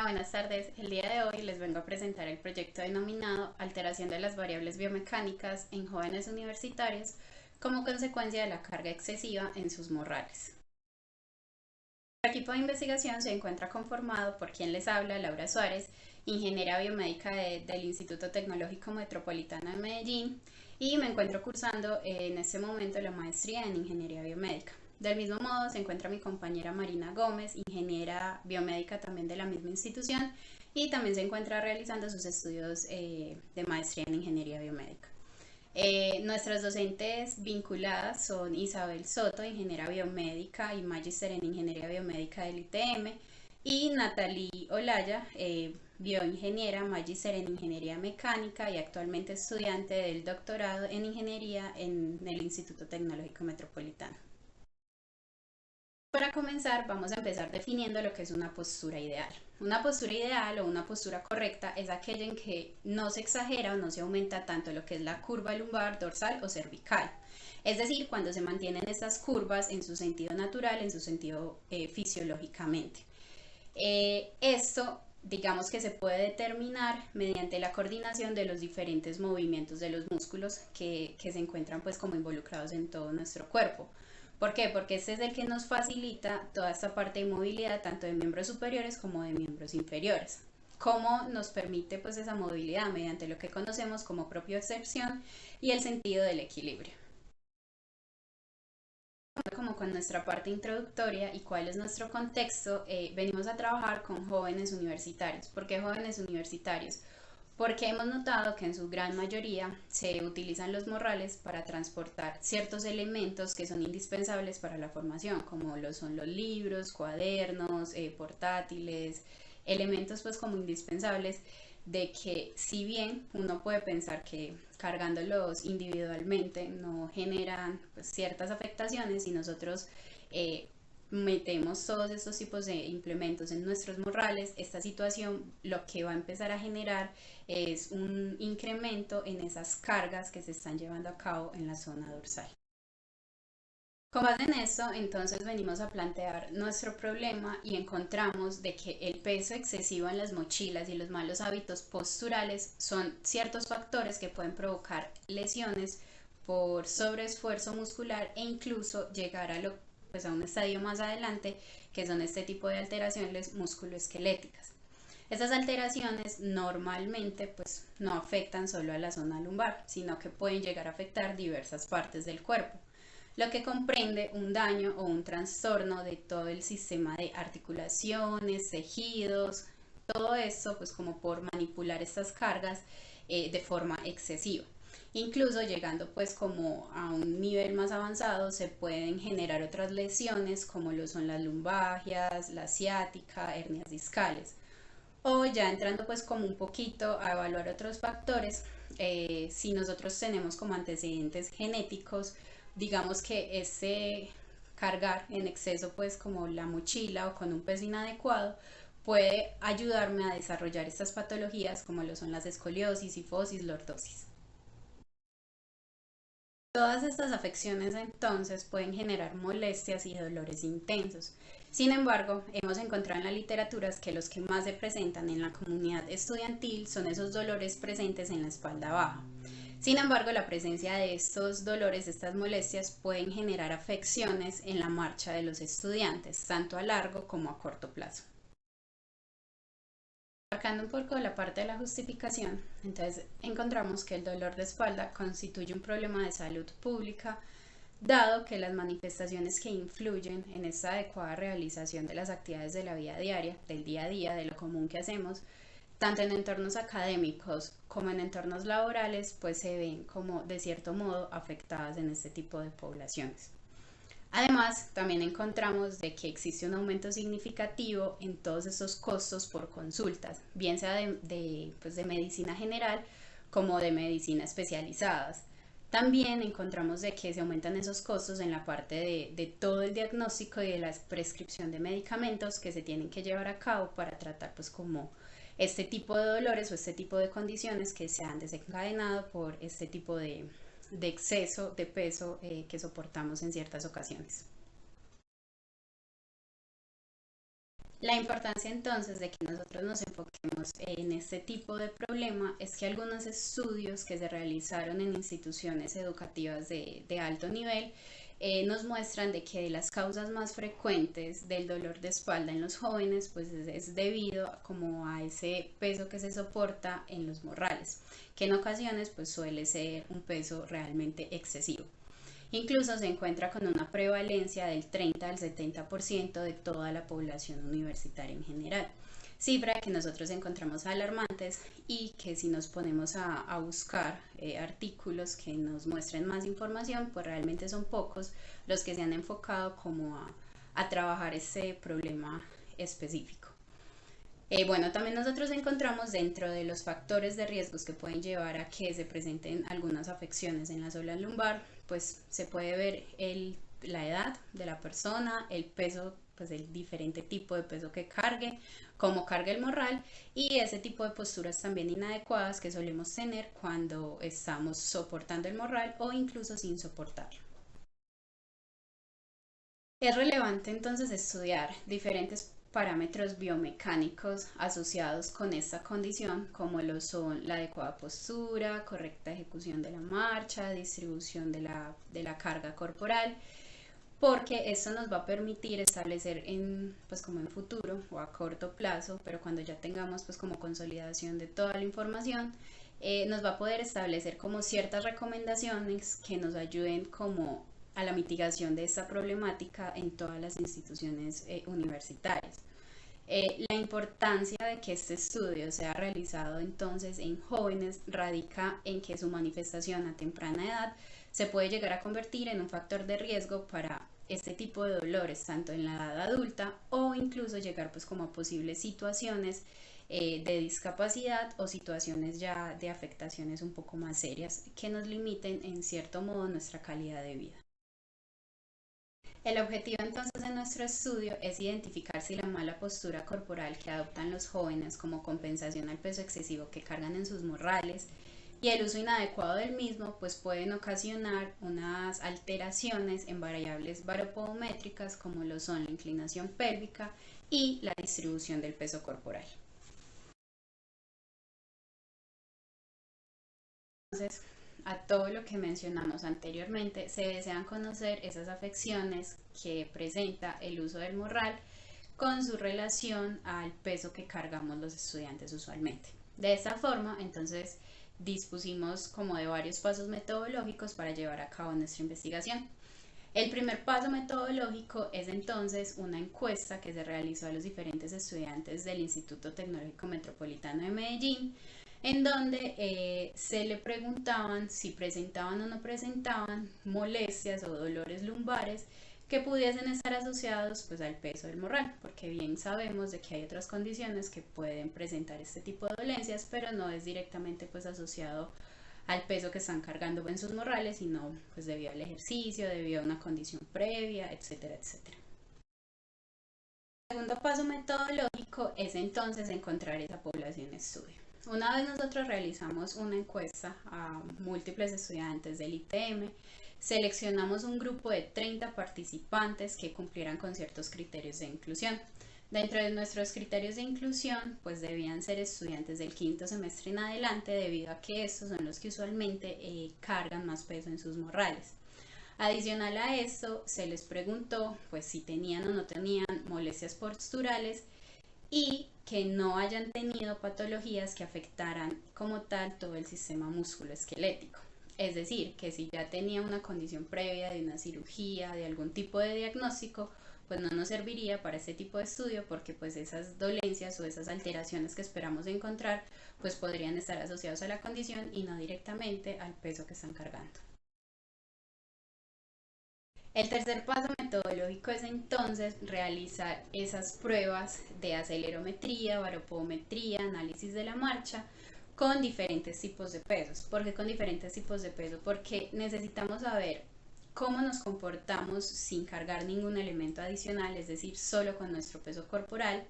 Hola, buenas tardes. El día de hoy les vengo a presentar el proyecto denominado Alteración de las variables biomecánicas en jóvenes universitarios como consecuencia de la carga excesiva en sus morrales. El equipo de investigación se encuentra conformado por quien les habla, Laura Suárez, ingeniera biomédica del Instituto Tecnológico Metropolitano de Medellín, y me encuentro cursando en este momento la maestría en ingeniería biomédica. Del mismo modo se encuentra mi compañera Marina Gómez, ingeniera biomédica también de la misma institución, y también se encuentra realizando sus estudios de maestría en ingeniería biomédica. Nuestras docentes vinculadas son Isabel Soto, ingeniera biomédica y magíster en ingeniería biomédica del ITM, y Natalie Olaya, bioingeniera, magíster en ingeniería mecánica y actualmente estudiante del doctorado en ingeniería en el Instituto Tecnológico Metropolitano. Para comenzar, vamos a empezar definiendo lo que es una postura ideal. Una postura ideal o una postura correcta es aquella en que no se exagera o no se aumenta tanto lo que es la curva lumbar, dorsal o cervical. Es decir, cuando se mantienen estas curvas en su sentido natural, en su sentido fisiológicamente. Esto digamos que se puede determinar mediante la coordinación de los diferentes movimientos de los músculos que se encuentran pues como involucrados en todo nuestro cuerpo. ¿Por qué? Porque este es el que nos facilita toda esta parte de movilidad tanto de miembros superiores como de miembros inferiores. ¿Cómo nos permite pues esa movilidad? Mediante lo que conocemos como propiocepción y el sentido del equilibrio. Como con nuestra parte introductoria y cuál es nuestro contexto, venimos a trabajar con jóvenes universitarios. ¿Por qué jóvenes universitarios? Porque hemos notado que en su gran mayoría se utilizan los morrales para transportar ciertos elementos que son indispensables para la formación, como lo son los libros, cuadernos, portátiles, elementos pues como indispensables, de que si bien uno puede pensar que cargándolos individualmente no generan pues, ciertas afectaciones, y nosotros metemos todos estos tipos de implementos en nuestros morrales, esta situación lo que va a empezar a generar es un incremento en esas cargas que se están llevando a cabo en la zona dorsal. Con base en esto, entonces venimos a plantear nuestro problema y encontramos de que el peso excesivo en las mochilas y los malos hábitos posturales son ciertos factores que pueden provocar lesiones por sobreesfuerzo muscular e incluso llegar pues a un estadio más adelante, que son este tipo de alteraciones musculoesqueléticas. Estas alteraciones normalmente pues no afectan solo a la zona lumbar, sino que pueden llegar a afectar diversas partes del cuerpo, lo que comprende un daño o un trastorno de todo el sistema de articulaciones, tejidos, todo esto pues como por manipular estas cargas de forma excesiva. Incluso llegando pues como a un nivel más avanzado se pueden generar otras lesiones como lo son las lumbalgias, la ciática, hernias discales. O ya entrando pues como un poquito a evaluar otros factores, si nosotros tenemos como antecedentes genéticos, digamos que ese cargar en exceso pues como la mochila o con un peso inadecuado puede ayudarme a desarrollar estas patologías como lo son las escoliosis, cifosis, lordosis. Todas estas afecciones entonces pueden generar molestias y dolores intensos. Sin embargo, hemos encontrado en la literatura que los que más se presentan en la comunidad estudiantil son esos dolores presentes en la espalda baja. Sin embargo, la presencia de estos dolores, de estas molestias, pueden generar afecciones en la marcha de los estudiantes, tanto a largo como a corto plazo. Abarcando un poco la parte de la justificación, entonces encontramos que el dolor de espalda constituye un problema de salud pública, dado que las manifestaciones que influyen en esta adecuada realización de las actividades de la vida diaria, del día a día, de lo común que hacemos, tanto en entornos académicos como en entornos laborales, pues se ven como de cierto modo afectadas en este tipo de poblaciones. Además, también encontramos de que existe un aumento significativo en todos estos costos por consultas, bien sea pues de medicina general como de medicina especializadas. También encontramos de que se aumentan esos costos en la parte de todo el diagnóstico y de la prescripción de medicamentos que se tienen que llevar a cabo para tratar pues como este tipo de dolores o este tipo de condiciones que se han desencadenado por este tipo de exceso de peso que soportamos en ciertas ocasiones. La importancia entonces de que nosotros nos enfoquemos en este tipo de problema es que algunos estudios que se realizaron en instituciones educativas de alto nivel nos muestran de que las causas más frecuentes del dolor de espalda en los jóvenes pues es debido como a ese peso que se soporta en los morrales, que en ocasiones pues suele ser un peso realmente excesivo. Incluso se encuentra con una prevalencia del 30 al 70% de toda la población universitaria en general. Cifra que nosotros encontramos alarmantes y que si nos ponemos a buscar artículos que nos muestren más información, pues realmente son pocos los que se han enfocado como a trabajar este problema específico. Bueno, también nosotros encontramos dentro de los factores de riesgos que pueden llevar a que se presenten algunas afecciones en la zona lumbar, pues se puede ver la edad de la persona, el peso, pues el diferente tipo de peso que cargue, cómo cargue el morral y ese tipo de posturas también inadecuadas que solemos tener cuando estamos soportando el morral o incluso sin soportarlo. Es relevante entonces estudiar diferentes parámetros biomecánicos asociados con esta condición, como lo son la adecuada postura, correcta ejecución de la marcha, distribución de la carga corporal, porque esto nos va a permitir establecer pues como en futuro o a corto plazo, pero cuando ya tengamos pues como consolidación de toda la información, nos va a poder establecer como ciertas recomendaciones que nos ayuden como a la mitigación de esta problemática en todas las instituciones universitarias. La importancia de que este estudio sea realizado entonces en jóvenes radica en que su manifestación a temprana edad se puede llegar a convertir en un factor de riesgo para este tipo de dolores, tanto en la edad adulta o incluso llegar pues como a posibles situaciones de discapacidad o situaciones ya de afectaciones un poco más serias que nos limiten en cierto modo nuestra calidad de vida. El objetivo entonces de nuestro estudio es identificar si la mala postura corporal que adoptan los jóvenes como compensación al peso excesivo que cargan en sus morrales y el uso inadecuado del mismo pues pueden ocasionar unas alteraciones en variables baropodométricas como lo son la inclinación pélvica y la distribución del peso corporal. Entonces, a todo lo que mencionamos anteriormente, se desean conocer esas afecciones que presenta el uso del morral con su relación al peso que cargamos los estudiantes usualmente. De esta forma, entonces, dispusimos como de varios pasos metodológicos para llevar a cabo nuestra investigación. El primer paso metodológico es entonces una encuesta que se realizó a los diferentes estudiantes del Instituto Tecnológico Metropolitano de Medellín, en donde se le preguntaban si presentaban o no presentaban molestias o dolores lumbares que pudiesen estar asociados pues al peso del morral, porque bien sabemos de que hay otras condiciones que pueden presentar este tipo de dolencias, pero no es directamente pues asociado al peso que están cargando en sus morrales, sino pues debido al ejercicio, debido a una condición previa, etcétera, etcétera. El segundo paso metodológico es entonces encontrar esa población estudio. Una vez nosotros realizamos una encuesta a múltiples estudiantes del ITM, seleccionamos un grupo de 30 participantes que cumplieran con ciertos criterios de inclusión. Dentro de nuestros criterios de inclusión, pues debían ser estudiantes del quinto semestre en adelante, debido a que estos son los que usualmente cargan más peso en sus morrales. Adicional a esto, se les preguntó pues si tenían o no tenían molestias posturales y que no hayan tenido patologías que afectaran como tal todo el sistema musculoesquelético. Es decir, que si ya tenía una condición previa de una cirugía, de algún tipo de diagnóstico, pues no nos serviría para este tipo de estudio porque pues esas dolencias o esas alteraciones que esperamos encontrar pues podrían estar asociados a la condición y no directamente al peso que están cargando. El tercer paso metodológico es entonces realizar esas pruebas de acelerometría, baropodometría, análisis de la marcha con diferentes tipos de pesos. ¿Por qué con diferentes tipos de peso? Porque necesitamos saber cómo nos comportamos sin cargar ningún elemento adicional, es decir, solo con nuestro peso corporal,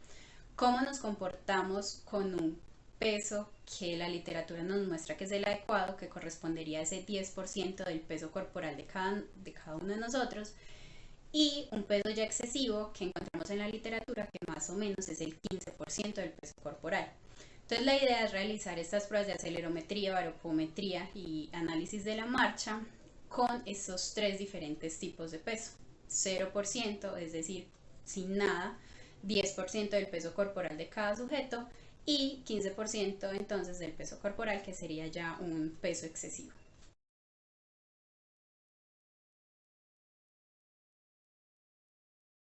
cómo nos comportamos con un peso que la literatura nos muestra que es el adecuado, que correspondería a ese 10% del peso corporal de cada uno de nosotros, y un peso ya excesivo que encontramos en la literatura que más o menos es el 15% del peso corporal. Entonces la idea es realizar estas pruebas de acelerometría, baropometría y análisis de la marcha con esos tres diferentes tipos de peso. 0%, es decir, sin nada, 10% del peso corporal de cada sujeto y 15% entonces del peso corporal, que sería ya un peso excesivo.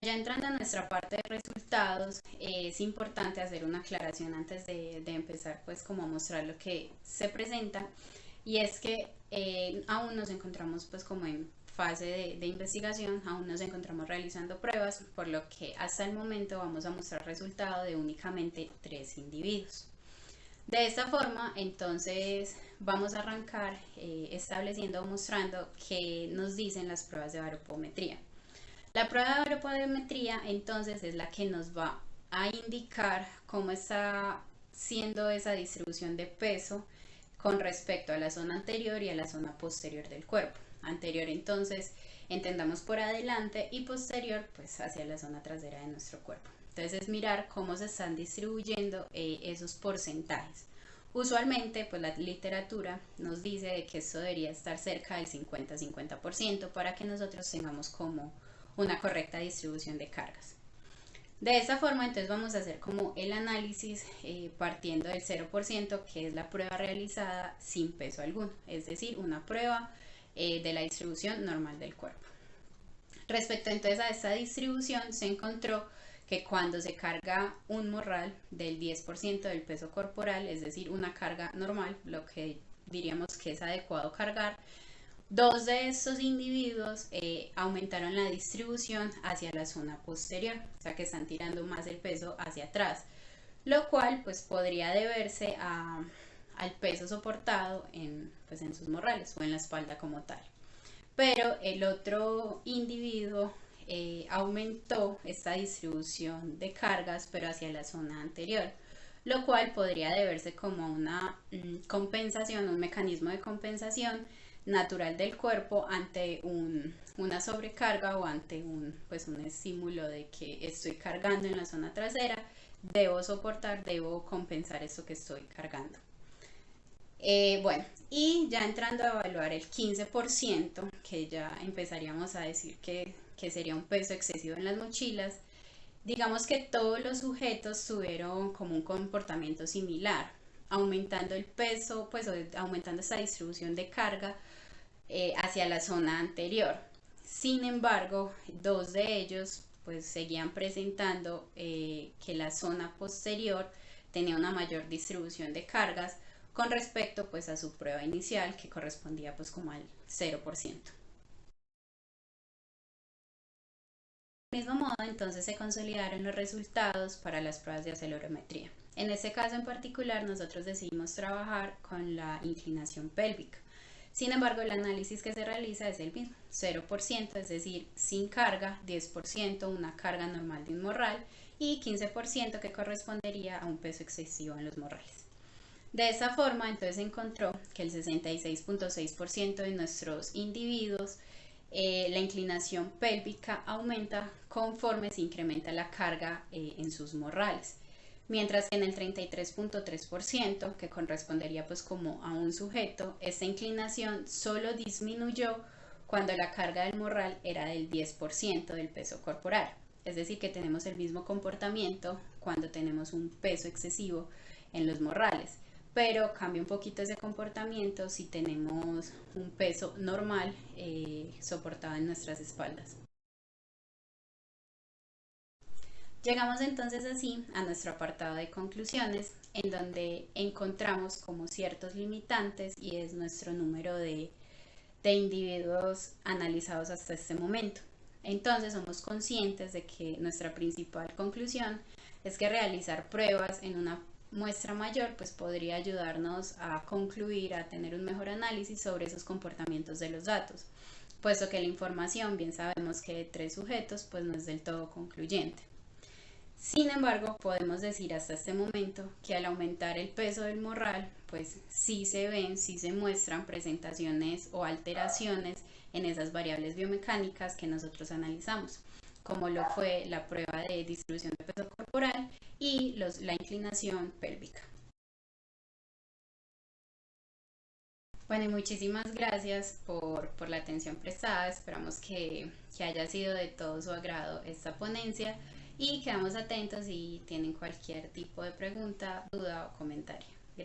Ya entrando a nuestra parte de resultados, es importante hacer una aclaración antes de empezar pues como a mostrar lo que se presenta, y es que aún nos encontramos pues como en fase de investigación, aún nos encontramos realizando pruebas, por lo que hasta el momento vamos a mostrar resultado de únicamente 3 individuos. De esta forma, entonces, vamos a arrancar estableciendo o mostrando qué nos dicen las pruebas de baropometría. La prueba de baropometría, entonces, es la que nos va a indicar cómo está siendo esa distribución de peso con respecto a la zona anterior y a la zona posterior del cuerpo. Anterior, entonces, entendamos por adelante, y posterior, pues hacia la zona trasera de nuestro cuerpo. Entonces es mirar cómo se están distribuyendo esos porcentajes. Usualmente, pues la literatura nos dice de que esto debería estar cerca del 50-50% para que nosotros tengamos como una correcta distribución de cargas. De esta forma, entonces vamos a hacer como el análisis partiendo del 0%, que es la prueba realizada sin peso alguno, es decir, una prueba de la distribución normal del cuerpo. Respecto entonces a esta distribución, se encontró que cuando se carga un morral del 10% del peso corporal, es decir, una carga normal, lo que diríamos que es adecuado cargar, dos de estos individuos aumentaron la distribución hacia la zona posterior, o sea que están tirando más el peso hacia atrás, lo cual pues podría deberse al peso soportado pues en sus morrales o en la espalda como tal. Pero el otro individuo aumentó esta distribución de cargas, pero hacia la zona anterior, lo cual podría deberse como una compensación, un mecanismo de compensación natural del cuerpo ante una sobrecarga o ante pues un estímulo de que estoy cargando en la zona trasera, debo soportar, debo compensar esto que estoy cargando. Bueno, y ya entrando a evaluar el 15%, que ya empezaríamos a decir que sería un peso excesivo en las mochilas, digamos que todos los sujetos tuvieron como un comportamiento similar, aumentando el peso, pues aumentando esta distribución de carga hacia la zona anterior. Sin embargo, dos de ellos pues seguían presentando que la zona posterior tenía una mayor distribución de cargas con respecto pues a su prueba inicial, que correspondía pues como al 0%. Del mismo modo, entonces se consolidaron los resultados para las pruebas de acelerometría. En este caso en particular, nosotros decidimos trabajar con la inclinación pélvica. Sin embargo, el análisis que se realiza es el mismo, 0%, es decir, sin carga, 10% una carga normal de un morral y 15% que correspondería a un peso excesivo en los morrales. De esa forma, entonces se encontró que el 66.6% de nuestros individuos la inclinación pélvica aumenta conforme se incrementa la carga en sus morrales, mientras que en el 33.3%, que correspondería pues como a un sujeto, esta inclinación solo disminuyó cuando la carga del morral era del 10% del peso corporal. Es decir, que tenemos el mismo comportamiento cuando tenemos un peso excesivo en los morrales, pero cambia un poquito ese comportamiento si tenemos un peso normal soportado en nuestras espaldas. Llegamos entonces así a nuestro apartado de conclusiones, en donde encontramos como ciertos limitantes, y es nuestro número de individuos analizados hasta este momento. Entonces somos conscientes de que nuestra principal conclusión es que realizar pruebas en una muestra mayor pues podría ayudarnos a concluir, a tener un mejor análisis sobre esos comportamientos de los datos, puesto que la información, bien sabemos que de 3 sujetos, pues no es del todo concluyente. Sin embargo, podemos decir hasta este momento que al aumentar el peso del morral, pues sí se ven, sí se muestran presentaciones o alteraciones en esas variables biomecánicas que nosotros analizamos, como lo fue la prueba de distribución de peso corporal y la inclinación pélvica. Bueno, y muchísimas gracias por la atención prestada. Esperamos que haya sido de todo su agrado esta ponencia y quedamos atentos si tienen cualquier tipo de pregunta, duda o comentario.